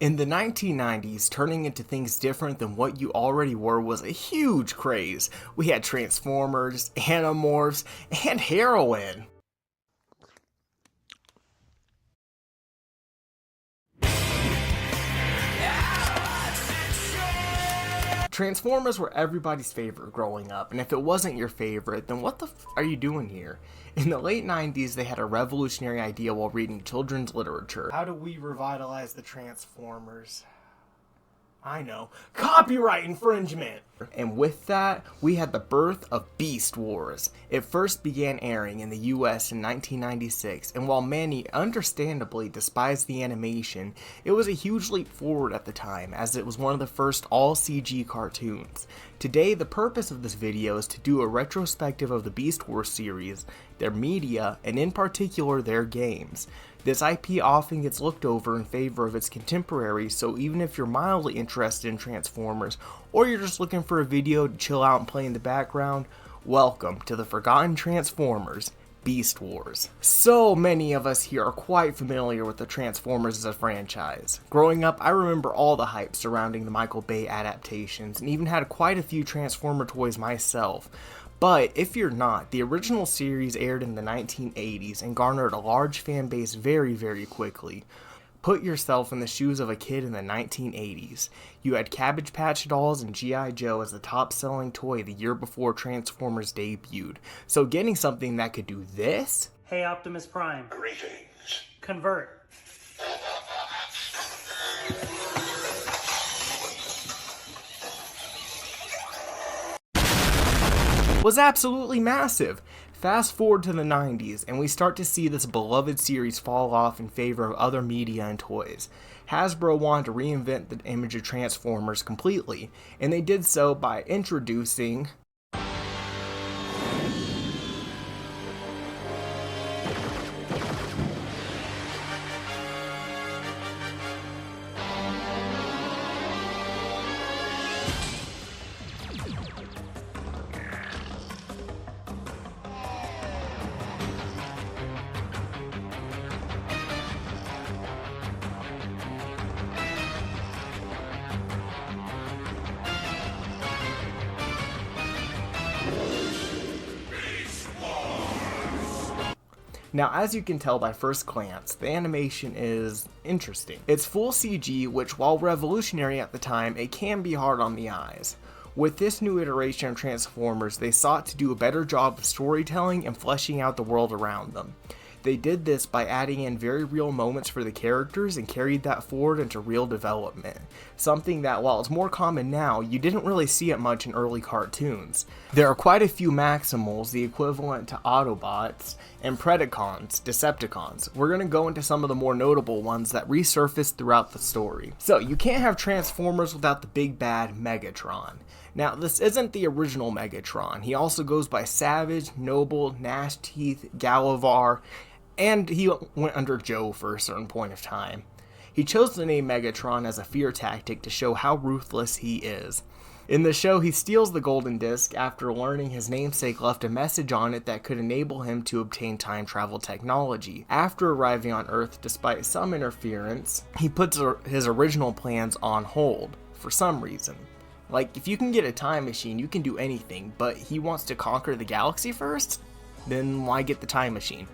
In the 1990s, turning into things different than what you already were was a huge craze. We had Transformers, Animorphs, and heroin. Transformers were everybody's favorite growing up, and if it wasn't your favorite, then what the are you doing here? In the late 90s, they had a revolutionary idea while reading children's literature. How do we revitalize the Transformers? I know. Copyright infringement! And with that, we had the birth of Beast Wars. It first began airing in the US in 1996, and while many understandably despised the animation, it was a huge leap forward at the time, as it was one of the first all-CG cartoons. Today, the purpose of this video is to do a retrospective of the Beast Wars series, their media, and in particular, their games. This IP often gets looked over in favor of its contemporaries, so even if you're mildly interested in Transformers, or you're just looking for a video to chill out and play in the background, welcome to the Forgotten Transformers, Beast Wars. So many of us here are quite familiar with the Transformers as a franchise. Growing up, I remember all the hype surrounding the Michael Bay adaptations, and even had quite a few Transformer toys myself. But if you're not, the original series aired in the 1980s and garnered a large fan base very, very quickly. Put yourself in the shoes of a kid in the 1980s. You had Cabbage Patch Dolls and G.I. Joe as the top-selling toy the year before Transformers debuted. So getting something that could do this? Hey Optimus Prime. Greetings. Convert. Was absolutely massive. Fast forward to the 90s, and we start to see this beloved series fall off in favor of other media and toys. Hasbro wanted to reinvent the image of Transformers completely, and they did so by introducing Now, as you can tell by first glance, the animation is interesting. It's full CG, which while revolutionary at the time, it can be hard on the eyes. With this new iteration of Transformers, they sought to do a better job of storytelling and fleshing out the world around them. They did this by adding in very real moments for the characters and carried that forward into real development. Something that, while it's more common now, you didn't really see it much in early cartoons. There are quite a few Maximals, the equivalent to Autobots, and Predacons, Decepticons. We're going to go into some of the more notable ones that resurfaced throughout the story. So, you can't have Transformers without the big bad Megatron. Now, this isn't the original Megatron. He also goes by Savage, Noble, Gnash Teeth, Galavar, and he went under Joe for a certain point of time. He chose the name Megatron as a fear tactic to show how ruthless he is. In the show, he steals the golden disc after learning his namesake left a message on it that could enable him to obtain time travel technology. After arriving on Earth, despite some interference, he puts his original plans on hold for some reason. Like, if you can get a time machine, you can do anything, but he wants to conquer the galaxy first? Then why get the time machine?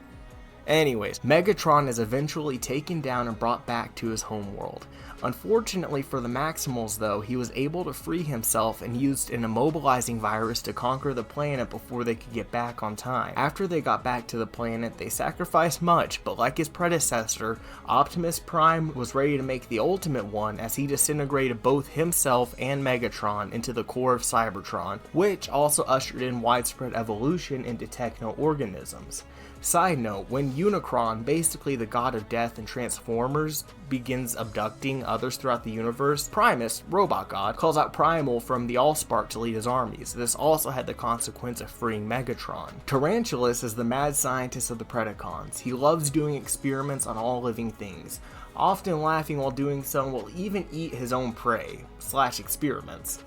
Anyways, Megatron is eventually taken down and brought back to his homeworld. Unfortunately for the Maximals though, he was able to free himself and used an immobilizing virus to conquer the planet before they could get back on time. After they got back to the planet, they sacrificed much, but like his predecessor, Optimus Prime was ready to make the ultimate one as he disintegrated both himself and Megatron into the core of Cybertron, which also ushered in widespread evolution into techno-organisms. Side note, when Unicron, basically the god of death in Transformers, begins abducting others throughout the universe, Primus, robot god, calls out Primal from the Allspark to lead his armies. This also had the consequence of freeing Megatron. Tarantulas is the mad scientist of the Predacons. He loves doing experiments on all living things. Often laughing while doing so, will even eat his own prey / experiments.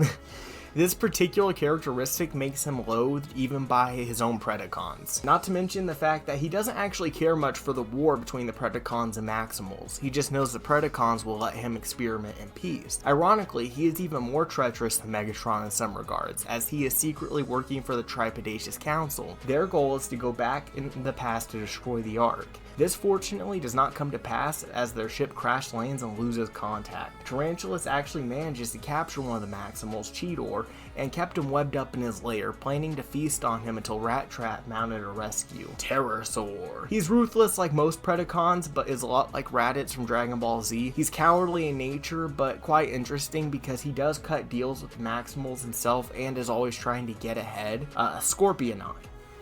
This particular characteristic makes him loathed even by his own Predacons. Not to mention the fact that he doesn't actually care much for the war between the Predacons and Maximals. He just knows the Predacons will let him experiment in peace. Ironically, he is even more treacherous than Megatron in some regards, as he is secretly working for the Tripedacious Council. Their goal is to go back in the past to destroy the Ark. This fortunately does not come to pass as their ship crash lands and loses contact. Tarantulas actually manages to capture one of the Maximals, Cheetor, and kept him webbed up in his lair, planning to feast on him until Rat Trap mounted a rescue. Terrorsaur. He's ruthless like most Predacons, but is a lot like Raditz from Dragon Ball Z. He's cowardly in nature, but quite interesting because he does cut deals with the Maximals himself and is always trying to get ahead. Scorpionite.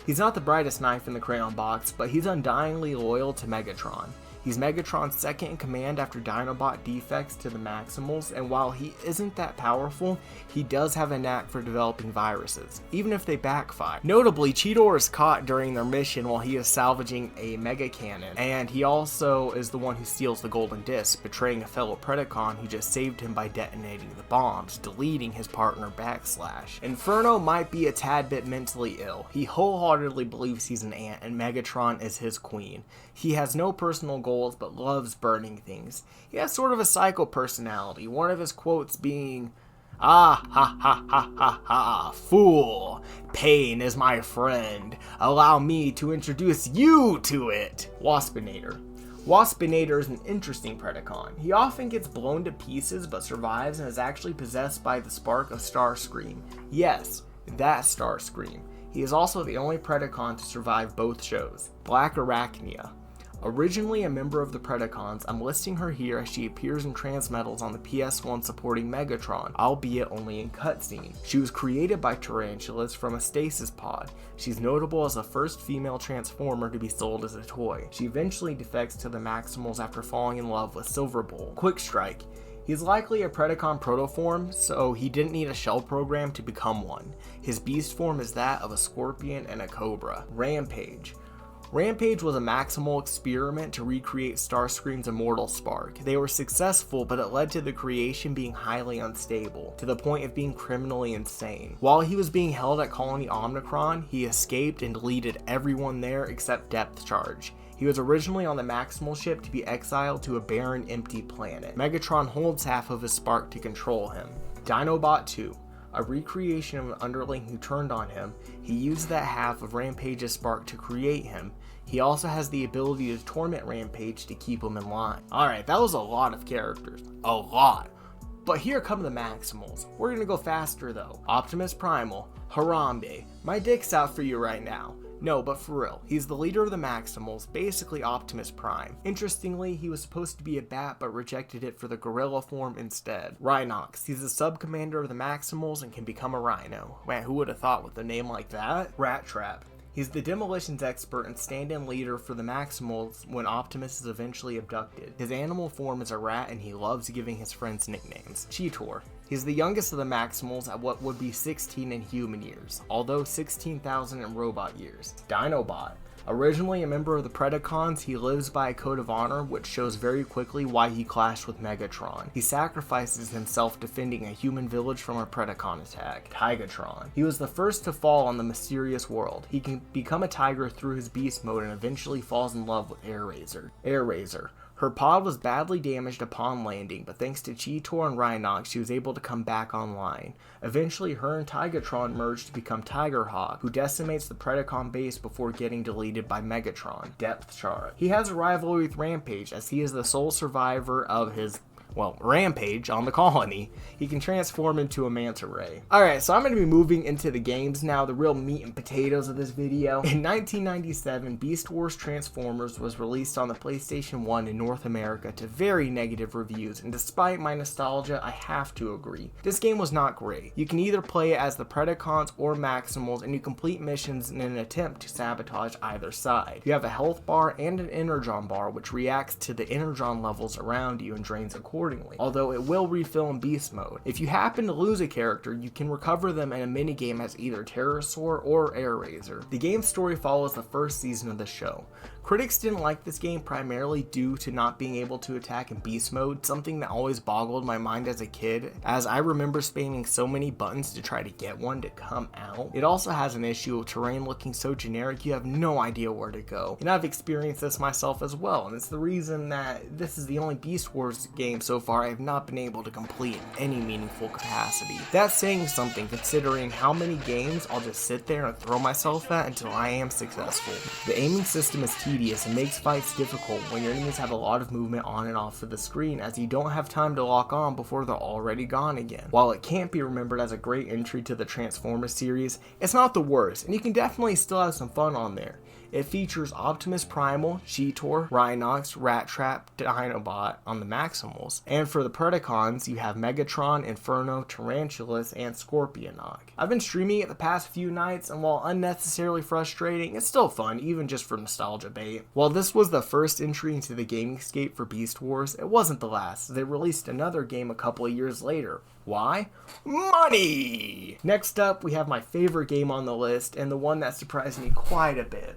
He's not the brightest knife in the crayon box, but he's undyingly loyal to Megatron. He's Megatron's second in command after Dinobot defects to the Maximals, and while he isn't that powerful, he does have a knack for developing viruses, even if they backfire. Notably, Cheetor is caught during their mission while he is salvaging a Mega Cannon, and he also is the one who steals the Golden Disc, betraying a fellow Predacon who just saved him by detonating the bombs, deleting his partner Backslash. Inferno might be a tad bit mentally ill. He wholeheartedly believes he's an ant and Megatron is his queen. He has no personal goals but loves burning things. He has sort of a psycho personality, one of his quotes being, "Ah ha ha ha ha ha, fool, pain is my friend, allow me to introduce you to it." Waspinator. Waspinator is an interesting Predacon. He often gets blown to pieces but survives and is actually possessed by the spark of Starscream. Yes, that Starscream. He is also the only Predacon to survive both shows. Black Arachnia. Originally a member of the Predacons, I'm listing her here as she appears in Transmetals on the PS1 supporting Megatron, albeit only in cutscene. She was created by Tarantulas from a stasis pod. She's notable as the first female Transformer to be sold as a toy. She eventually defects to the Maximals after falling in love with Silverbolt. Quickstrike. He's likely a Predacon protoform, so he didn't need a shell program to become one. His beast form is that of a scorpion and a cobra. Rampage. Rampage was a Maximal experiment to recreate Starscream's immortal spark. They were successful, but it led to the creation being highly unstable, to the point of being criminally insane. While he was being held at Colony Omnicron, he escaped and deleted everyone there except Depth Charge. He was originally on the Maximal ship to be exiled to a barren, empty planet. Megatron holds half of his spark to control him. Dinobot 2. A recreation of an underling who turned on him, he used that half of Rampage's spark to create him. He also has the ability to torment Rampage to keep him in line. Alright, that was a lot of characters. A lot. But here come the Maximals. We're gonna go faster though. Optimus Primal. Harambe. My dick's out for you right now. No, but for real, he's the leader of the Maximals, basically Optimus Prime. Interestingly, he was supposed to be a bat but rejected it for the gorilla form instead. Rhinox. He's the sub-commander of the Maximals and can become a rhino. Man, who would have thought with a name like that? Rat Trap. He's the demolitions expert and stand-in leader for the Maximals when Optimus is eventually abducted. His animal form is a rat and he loves giving his friends nicknames. Cheetor. He's the youngest of the Maximals at what would be 16 in human years, although 16,000 in robot years. Dinobot. Originally a member of the Predacons, he lives by a code of honor, which shows very quickly why he clashed with Megatron. He sacrifices himself defending a human village from a Predacon attack. Tigatron. He was the first to fall on the mysterious world. He can become a tiger through his beast mode and eventually falls in love with Airraiser. Her pod was badly damaged upon landing, but thanks to Cheetor and Rhinox, she was able to come back online. Eventually, her and Tigatron merged to become Tigerhawk, who decimates the Predacon base before getting deleted by Megatron. Depth Charge. He has a rivalry with Rampage, as he is the sole survivor of his Rampage on the colony. He can transform into a manta ray. Alright, so I'm going to be moving into the games now, the real meat and potatoes of this video. In 1997, Beast Wars Transformers was released on the PlayStation 1 in North America to very negative reviews, and despite my nostalgia, I have to agree. This game was not great. You can either play it as the Predacons or Maximals, and you complete missions in an attempt to sabotage either side. You have a health bar and an energon bar, which reacts to the energon levels around you and drains accordingly, although it will refill in beast mode. If you happen to lose a character, you can recover them in a minigame as either Terrorsaur or Airraiser. The game's story follows the first season of the show. Critics didn't like this game primarily due to not being able to attack in beast mode, something that always boggled my mind as a kid, as I remember spamming so many buttons to try to get one to come out. It also has an issue of terrain looking so generic you have no idea where to go, and I've experienced this myself as well, and it's the reason that this is the only Beast Wars game so far I have not been able to complete in any meaningful capacity. That's saying something considering how many games I'll just sit there and throw myself at until I am successful. The aiming system is tedious and makes fights difficult when your enemies have a lot of movement on and off of the screen, as you don't have time to lock on before they're already gone again. While it can't be remembered as a great entry to the Transformers series, it's not the worst, and you can definitely still have some fun on there. It features Optimus Primal, Cheetor, Rhinox, Rat Trap, Dinobot on the Maximals, and for the Predacons you have Megatron, Inferno, Tarantulas, and Scorpionog. I've been streaming it the past few nights, and while unnecessarily frustrating, it's still fun, even just for nostalgia bait. While this was the first entry into the gaming scape for Beast Wars, it wasn't the last. They released another game a couple of years later. Why? Money! Next up, we have my favorite game on the list, and the one that surprised me quite a bit.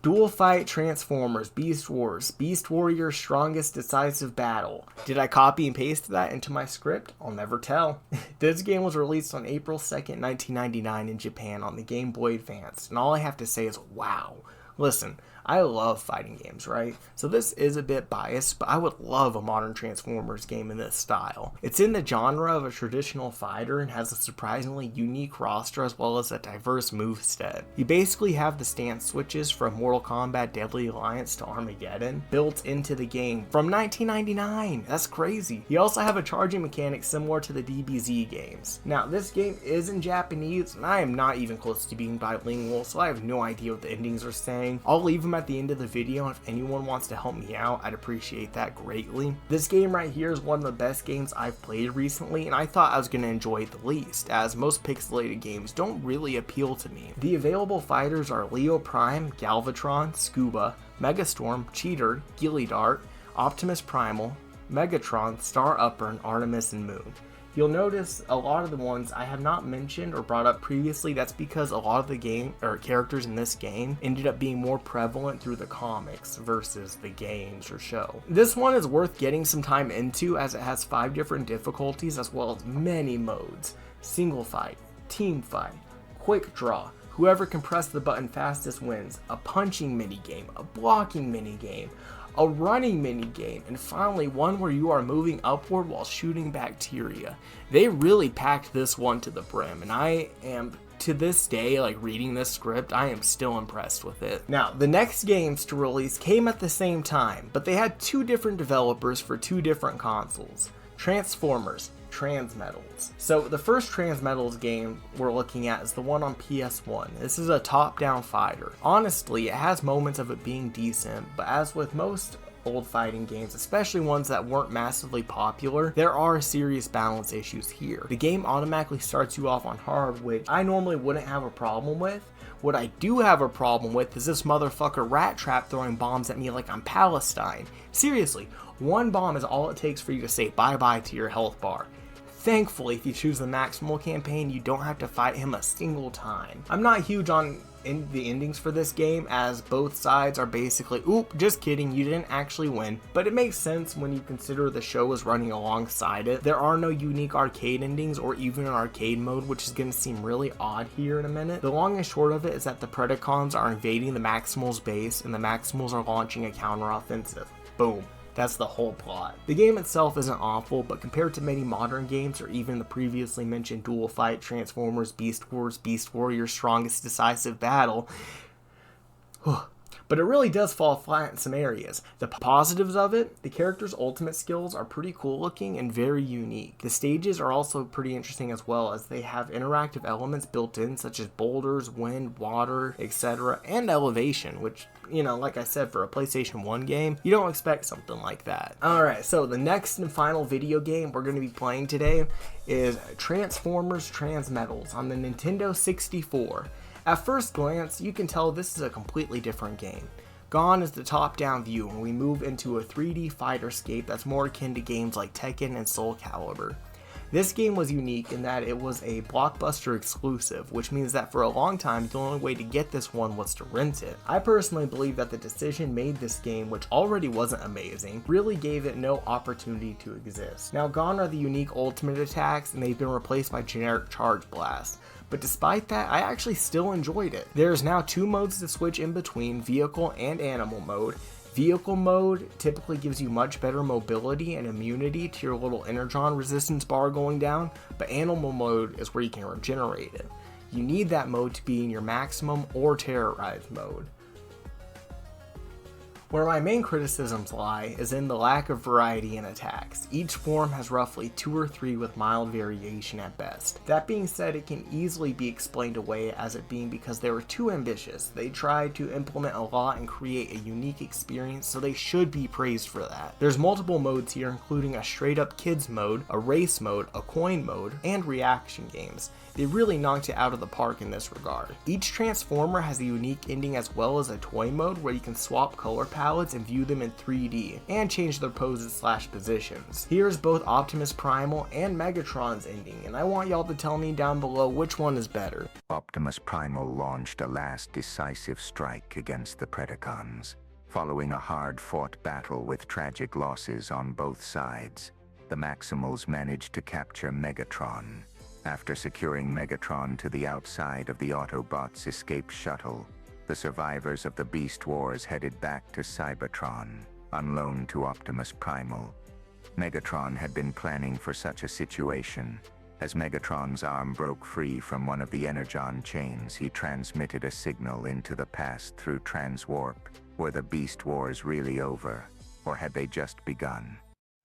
Dual Fight Transformers Beast Wars, Beast Warrior's Strongest Decisive Battle. Did I copy and paste that into my script? I'll never tell. This game was released on April 2nd, 1999 in Japan on the Game Boy Advance, and all I have to say is wow. Listen, I love fighting games, right? So this is a bit biased, but I would love a modern Transformers game in this style. It's in the genre of a traditional fighter and has a surprisingly unique roster as well as a diverse moveset. You basically have the stance switches from Mortal Kombat Deadly Alliance to Armageddon built into the game from 1999. That's crazy. You also have a charging mechanic similar to the DBZ games. Now, this game is in Japanese, and I am not even close to being bilingual, so I have no idea what the endings are saying. I'll leave them at the end of the video, and if anyone wants to help me out, I'd appreciate that greatly. This game right here is one of the best games I've played recently, and I thought I was going to enjoy it the least, as most pixelated games don't really appeal to me. The available fighters are Leo Prime, Galvatron, Scuba, Megastorm, Cheetor, Gilly-Dart, Optimus Primal, Megatron, Star Upper, and Artemis and Moon. You'll notice a lot of the ones I have not mentioned or brought up previously. That's because a lot of the characters in this game ended up being more prevalent through the comics versus the games or show. This one is worth getting some time into as it has 5 different difficulties as well as many modes. Single fight, team fight, quick draw, whoever can press the button fastest wins, a punching minigame, a blocking minigame, a running minigame, and finally one where you are moving upward while shooting bacteria. They really packed this one to the brim, and I am, to this day, like reading this script, I am still impressed with it. Now, the next games to release came at the same time, but they had 2 different developers for 2 different consoles. Transformers, Transmetals. So the first Transmetals game we're looking at is the one on PS1. This is a top-down fighter. Honestly, it has moments of it being decent, but as with most old fighting games, especially ones that weren't massively popular, there are serious balance issues here. The game automatically starts you off on hard, which I normally wouldn't have a problem with. What I do have a problem with is this motherfucker Rat Trap throwing bombs at me like I'm Palestine. Seriously, 1 bomb is all it takes for you to say bye-bye to your health bar. Thankfully, if you choose the Maximal campaign, you don't have to fight him a single time. I'm not huge on the endings for this game, as both sides are basically, oop, just kidding, you didn't actually win, but it makes sense when you consider the show is running alongside it. There are no unique arcade endings or even an arcade mode, which is going to seem really odd here in a minute. The long and short of it is that the Predacons are invading the Maximals base, and the Maximals are launching a counter-offensive. Boom. That's the whole plot. The game itself isn't awful, but compared to many modern games or even the previously mentioned Dual Fight, Transformers, Beast Wars, Beast Warrior's Strongest Decisive Battle, but it really does fall flat in some areas. The positives of it, the characters' ultimate skills are pretty cool looking and very unique. The stages are also pretty interesting as well, as they have interactive elements built in such as boulders, wind, water, etc., and elevation, which, you know, like I said, for a PlayStation 1 game, you don't expect something like that. Alright, so the next and final video game we're going to be playing today is Transformers Transmetals on the Nintendo 64. At first glance, you can tell this is a completely different game. Gone is the top-down view, and we move into a 3D fighter scape that's more akin to games like Tekken and Soul Calibur. This game was unique in that it was a Blockbuster exclusive, which means that for a long time the only way to get this one was to rent it. I personally believe that the decision made this game, which already wasn't amazing, really gave it no opportunity to exist. Now gone are the unique ultimate attacks, and they've been replaced by generic charge blasts. But despite that, I actually still enjoyed it. There's now 2 modes to switch in between, vehicle and animal mode. Vehicle mode typically gives you much better mobility and immunity to your little energon resistance bar going down, but animal mode is where you can regenerate it. You need that mode to be in your maximum or terrorize mode. Where my main criticisms lie is in the lack of variety in attacks. Each form has roughly 2 or 3 with mild variation at best. That being said, it can easily be explained away as it being because they were too ambitious. They tried to implement a lot and create a unique experience, so they should be praised for that. There's multiple modes here, including a straight up kids mode, a race mode, a coin mode, and reaction games. They really knocked it out of the park in this regard. Each Transformer has a unique ending as well as a toy mode where you can swap color palettes and view them in 3D, and change their poses / positions. Here's both Optimus Primal and Megatron's ending, and I want y'all to tell me down below which one is better. Optimus Primal launched a last decisive strike against the Predacons. Following a hard-fought battle with tragic losses on both sides, the Maximals managed to capture Megatron. After securing Megatron to the outside of the Autobots' escape shuttle, the survivors of the Beast Wars headed back to Cybertron, on loan to Optimus Primal. Megatron had been planning for such a situation. As Megatron's arm broke free from one of the Energon chains, he transmitted a signal into the past through transwarp. Were the Beast Wars really over, or had they just begun?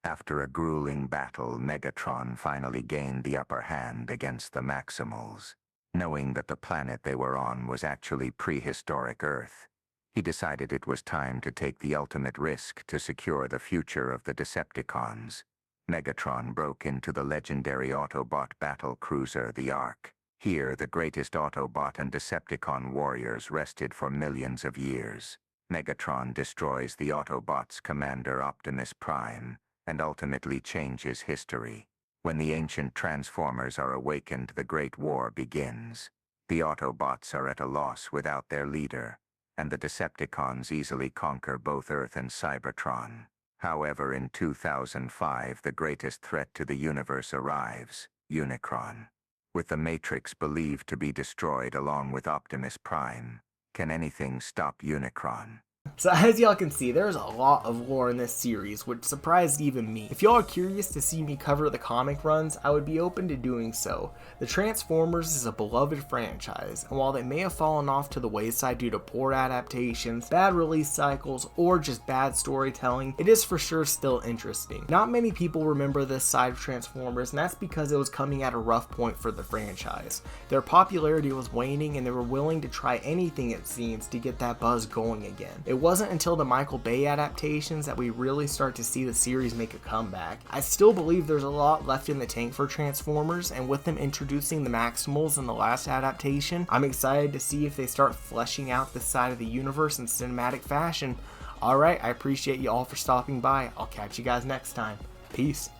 After a grueling battle, Megatron finally gained the upper hand against the Maximals. Knowing that the planet they were on was actually prehistoric Earth, he decided it was time to take the ultimate risk to secure the future of the Decepticons. Megatron broke into the legendary Autobot battle cruiser, the Ark. Here, the greatest Autobot and Decepticon warriors rested for millions of years. Megatron destroys the Autobots' commander Optimus Prime, and ultimately changes history. When the ancient Transformers are awakened, the Great War begins. The Autobots are at a loss without their leader, and the Decepticons easily conquer both Earth and Cybertron. However, in 2005, the greatest threat to the universe arrives, Unicron. With the Matrix believed to be destroyed along with Optimus Prime, can anything stop Unicron? So as y'all can see, there's a lot of lore in this series, which surprised even me. If y'all are curious to see me cover the comic runs, I would be open to doing so. The Transformers is a beloved franchise, and while they may have fallen off to the wayside due to poor adaptations, bad release cycles, or just bad storytelling, it is for sure still interesting. Not many people remember this side of Transformers, and that's because it was coming at a rough point for the franchise. Their popularity was waning, and they were willing to try anything, it seems, to get that buzz going again. It wasn't until the Michael Bay adaptations that we really start to see the series make a comeback. I still believe there's a lot left in the tank for Transformers, and with them introducing the Maximals in the last adaptation, I'm excited to see if they start fleshing out this side of the universe in cinematic fashion. Alright, I appreciate you all for stopping by. I'll catch you guys next time. Peace.